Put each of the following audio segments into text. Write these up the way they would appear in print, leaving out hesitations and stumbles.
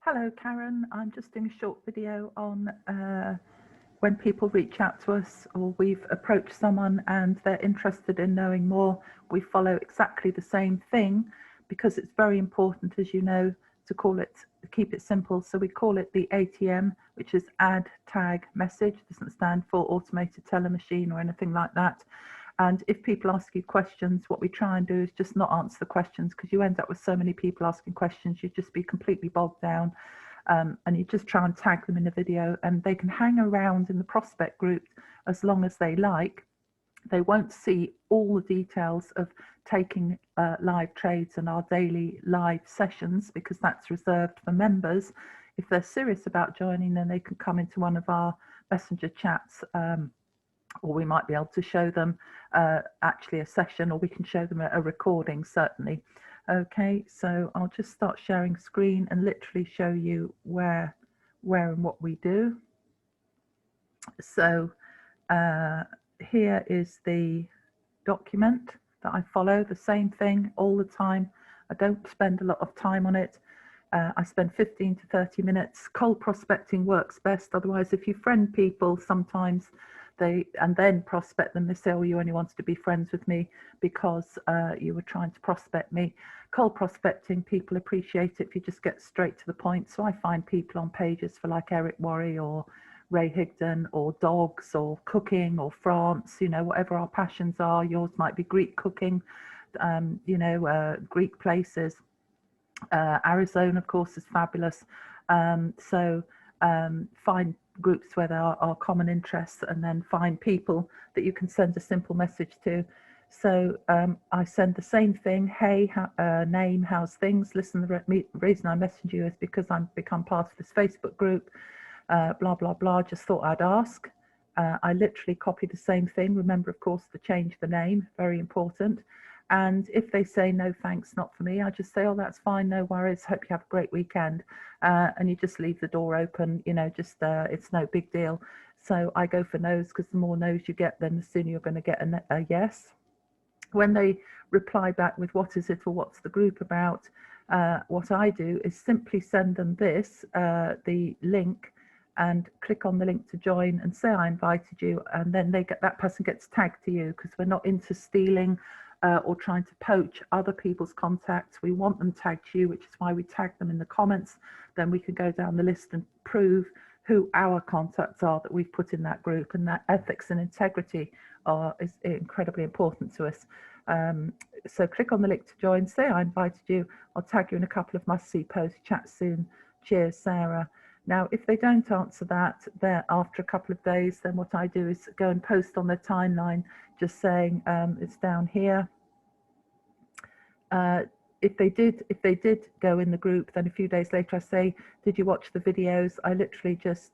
Hello, Karen. I'm just doing a short video on when people reach out to us or we've approached someone and they're interested in knowing more. We follow exactly the same thing because it's very important, as you know, to keep it simple. So we call it the ATM, which is add tag message. It doesn't stand for automated teller machine or anything like that. And if people ask you questions, what we try and do is just not answer the questions, because you end up with so many people asking questions, you'd just be completely bogged down. And you just try and tag them in a video, and they can hang around in the prospect group as long as they like. They won't see all the details of taking live trades and our daily live sessions, because that's reserved for members. If they're serious about joining, then they can come into one of our messenger chats, or we might be able to show them actually a session, or we can show them a recording, certainly. Okay, so I'll just start sharing screen and literally show you where and what we do. So here is the document that I follow, the same thing all the time. I don't spend a lot of time on it. I spend 15 to 30 minutes. Cold prospecting works best. Otherwise, if you friend people, sometimes and then prospect them, they say, oh, you only wanted to be friends with me because you were trying to prospect me. Cold prospecting, people appreciate it if you just get straight to the point. So I find people on pages for like Eric Worre or Ray Higdon, or dogs, or cooking, or France, you know, whatever our passions are. Yours might be Greek cooking, Greek places. Arizona, of course, is fabulous. Find groups where there are common interests, and then find people that you can send a simple message to. So I send the same thing. Hey, name, how's things? Listen, the reason I message you is because I've become part of this Facebook group. Blah, blah, blah. Just thought I'd ask. I literally copy the same thing. Remember, of course, to change the name. Very important. And if they say, no, thanks, not for me, I just say, oh, that's fine, no worries, hope you have a great weekend. And you just leave the door open, you know, just it's no big deal. So I go for no's, because the more no's you get, then the sooner you're going to get a yes. When they reply back with what is it or what's the group about, what I do is simply send them this, the link, and click on the link to join and say I invited you, and then that person gets tagged to you, because we're not into stealing or trying to poach other people's contacts. We want them tagged to you, which is why we tag them in the comments. Then we can go down the list and prove who our contacts are that we've put in that group, and that ethics and integrity is incredibly important to us. So click on the link to join, say I invited you, I'll tag you in a couple of must-see posts. Chat soon. Cheers, Sarah. Now, if they don't answer that, after a couple of days, then what I do is go and post on their timeline, just saying it's down here. If they did go in the group, then a few days later I say, did you watch the videos? I literally just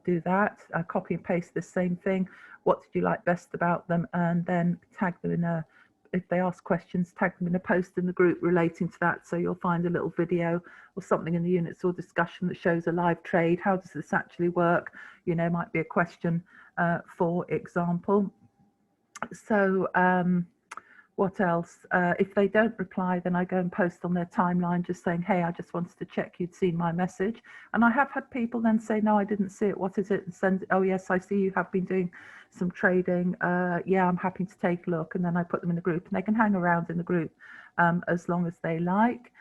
do that. I copy and paste the same thing. What did you like best about them? And then tag them in if they ask questions, tag them in a post in the group relating to that. So you'll find a little video or something in the units or discussion that shows a live trade. How does this actually work? You know, might be a question, for example. So what else? If they don't reply, then I go and post on their timeline just saying, hey, I just wanted to check you'd seen my message. And I have had people then say, no, I didn't see it. What is it? And send it. Oh, yes, I see you have been doing some trading. Yeah, I'm happy to take a look. And then I put them in the group, and they can hang around in the group as long as they like.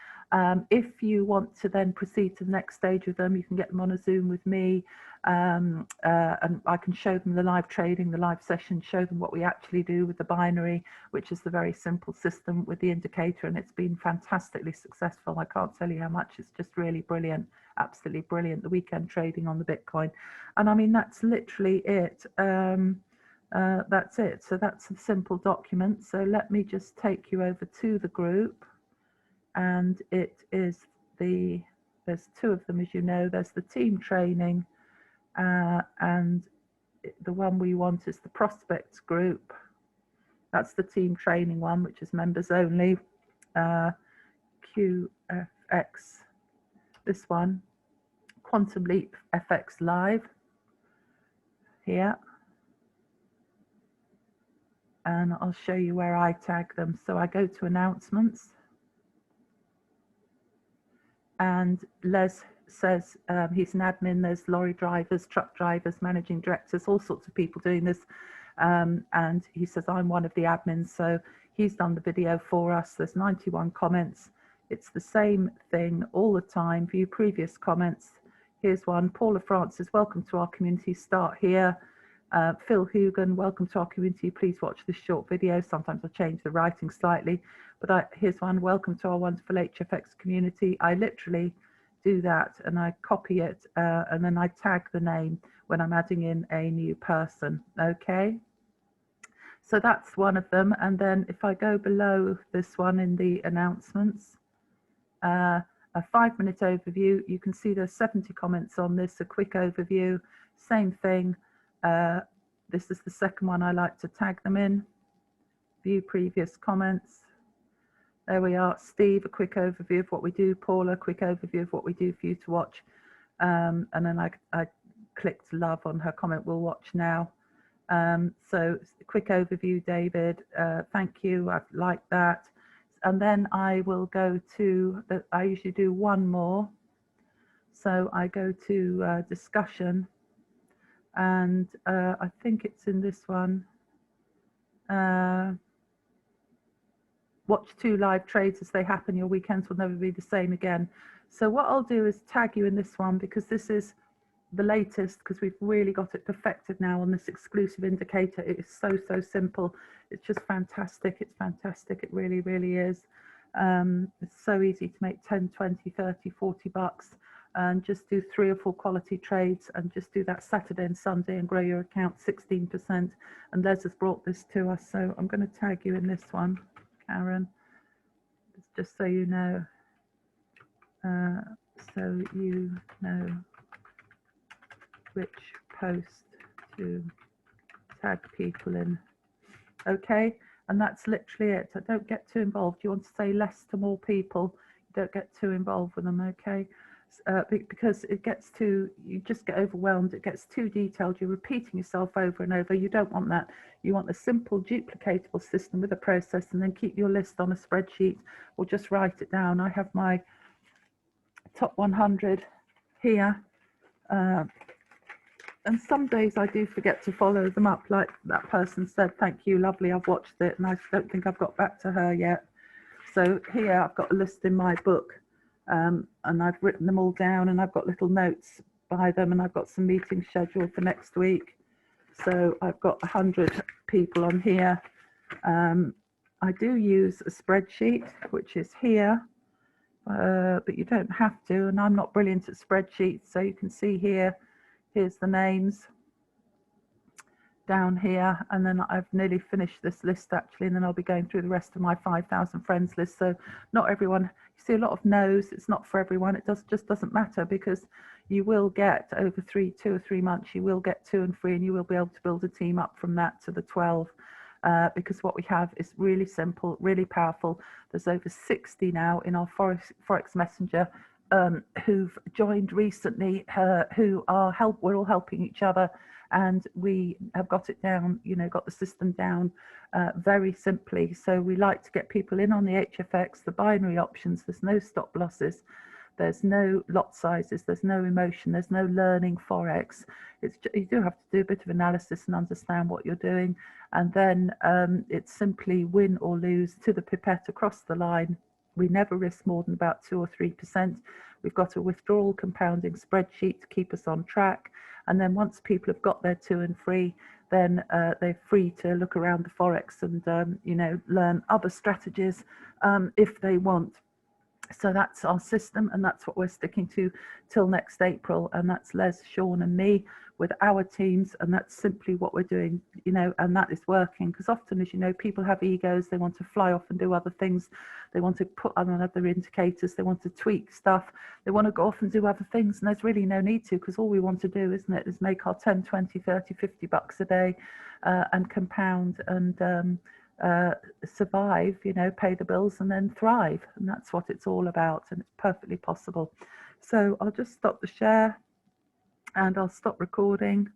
If you want to then proceed to the next stage with them, you can get them on a Zoom with me, and I can show them the live trading, the live session, show them what we actually do with the binary, which is the very simple system with the indicator, and it's been fantastically successful. I can't tell you how much. It's just really brilliant, absolutely brilliant, the weekend trading on the Bitcoin. And I mean, that's literally it. That's it. So that's a simple document. So let me just take you over to the group. And it is there's two of them, as you know. There's the team training, and the one we want is the prospects group. That's the team training one, which is members only. QFX, this one, Quantum Leap FX Live, here. And I'll show you where I tag them. So I go to announcements, and Les says he's an admin. There's lorry drivers, truck drivers, managing directors, all sorts of people doing this. And he says, I'm one of the admins. So he's done the video for us. There's 91 comments. It's the same thing all the time. View previous comments. Here's one. Paula Francis, welcome to our community. Start here. Phil Hugan, welcome to our community. Please watch this short video. Sometimes I change the writing slightly, but here's one. Welcome to our wonderful HFX community. I literally do that and I copy it and then I tag the name when I'm adding in a new person. Okay, so that's one of them. And then if I go below this one in the announcements, a 5-minute overview, you can see there's 70 comments on this. A quick overview, same thing. This is the second one I like to tag them in. View previous comments. There we are. Steve, a quick overview of what we do. Paula, a quick overview of what we do for you to watch. And then I clicked love on her comment, we'll watch now. So quick overview, David. Thank you. I've liked that. And then I will go to, I usually do one more. So I go to discussion. And I think it's in this one. Watch 2 live trades as they happen. Your weekends will never be the same again. So what I'll do is tag you in this one because this is the latest, because we've really got it perfected now on this exclusive indicator. It is so simple. It's just fantastic. It's fantastic. It really, really is. It's so easy to make 10, 20, 30, 40 bucks and just do 3 or 4 quality trades and just do that Saturday and Sunday and grow your account 16%. And Les has brought this to us. So I'm going to tag you in this one, Karen, just so you know. So you know which post to tag people in. Okay, and that's literally it. So don't get too involved. You want to say less to more people. You don't get too involved with them, okay? Because it gets too, you just get overwhelmed. It gets too detailed. You're repeating yourself over and over. You don't want that. You want a simple duplicatable system with a process, and then keep your list on a spreadsheet or just write it down. I have my top 100 here. And some days I do forget to follow them up, like that person said, thank you, lovely, I've watched it, and I don't think I've got back to her yet. So here I've got a list in my book, and I've written them all down, and I've got little notes by them, and I've got some meetings scheduled for next week. So I've got 100 people on here. I do use a spreadsheet, which is here, but you don't have to, and I'm not brilliant at spreadsheets, so you can see here, here's the names down here, and then I've nearly finished this list actually, and then I'll be going through the rest of my 5,000 friends list. So not everyone, you see a lot of no's, it's not for everyone. It just doesn't matter, because you will get over 2 or 3 months, you will get 2 and 3, and you will be able to build a team up from that to the 12. Because what we have is really simple, really powerful. There's over 60 now in our Forex Messenger who've joined recently, who are we're all helping each other, and we have got it down, you know, got the system down very simply. So we like to get people in on the HFX, the binary options. There's no stop losses, there's no lot sizes, there's no emotion, there's no learning Forex. You do have to do a bit of analysis and understand what you're doing, and then it's simply win or lose to the pipette across the line. We never risk more than about 2 or 3%. We've got a withdrawal compounding spreadsheet to keep us on track. And then once people have got their 2 and 3, then they're free to look around the Forex and, you know, learn other strategies if they want. So that's our system, and that's what we're sticking to till next April. And that's Les, Sean and me with our teams, and that's simply what we're doing, you know, and that is working. Because often, as you know, people have egos, they want to fly off and do other things, they want to put on other indicators, they want to tweak stuff, they want to go off and do other things, and there's really no need to, because all we want to do, isn't it, is make our 10, 20, 30, 50 bucks a day and compound and survive, you know, pay the bills and then thrive. And that's what it's all about, and it's perfectly possible. So I'll just stop the share and I'll stop recording.